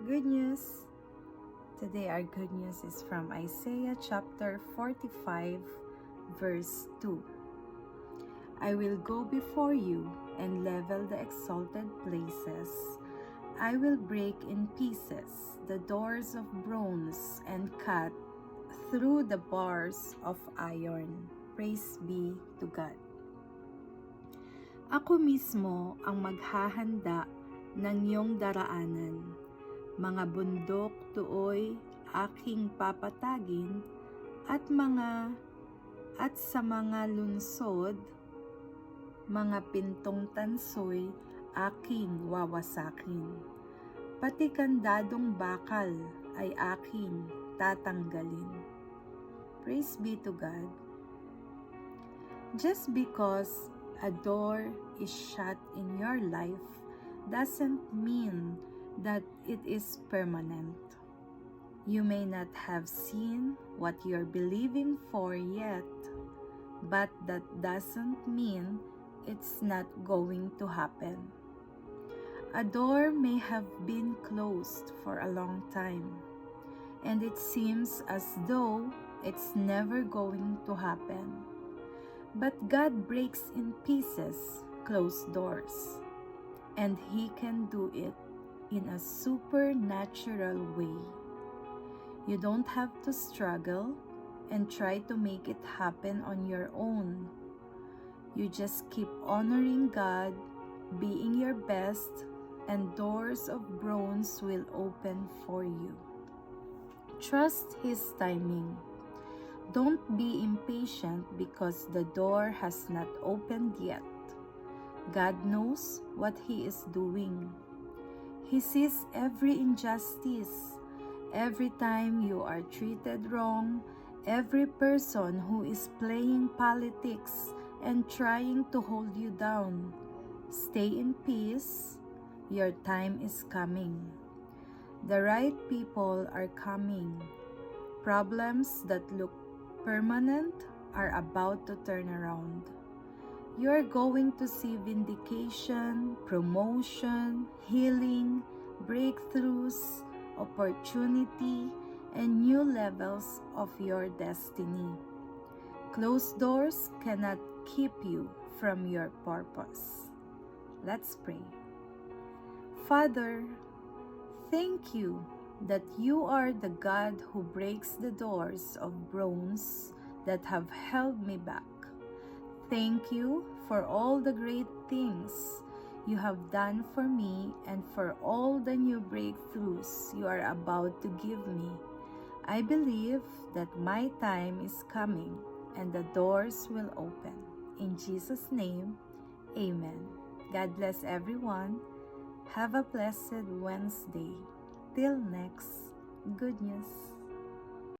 Good news. Today our good news is from Isaiah chapter 45 verse 2. I will go before you and level the exalted places. I will break in pieces the doors of bronze and cut through the bars of iron. Praise be to God. Ako mismo ang maghahanda ng iyong daraanan. Mga bundok tuoy aking papatagin at sa mga lunsod, mga pintong tansoy aking wawasakin. Pati kandadong bakal ay aking tatanggalin. Praise be to God. Just because a door is shut in your life doesn't mean that it is permanent. You may not have seen what you're believing for yet, but that doesn't mean it's not going to happen. A door may have been closed for a long time, and it seems as though it's never going to happen. But God breaks in pieces closed doors, and He can do it in a supernatural way. You don't have to struggle and try to make it happen on your own. You just keep honoring God, being your best, and doors of bronze will open for you. Trust His timing. Don't be impatient because the door has not opened yet. God knows what He is doing. He sees every injustice, every time you are treated wrong, every person who is playing politics and trying to hold you down. Stay in peace. Your time is coming. The right people are coming. Problems that look permanent are about to turn around. You are going to see vindication, promotion, healing, breakthroughs, opportunity, and new levels of your destiny. Closed doors cannot keep you from your purpose. Let's pray. Father, thank you that you are the God who breaks the doors of bronze that have held me back. Thank you for all the great things you have done for me and for all the new breakthroughs you are about to give me. I believe that my time is coming and the doors will open. In Jesus' name, Amen. God bless everyone. Have a blessed Wednesday. Till next, good news.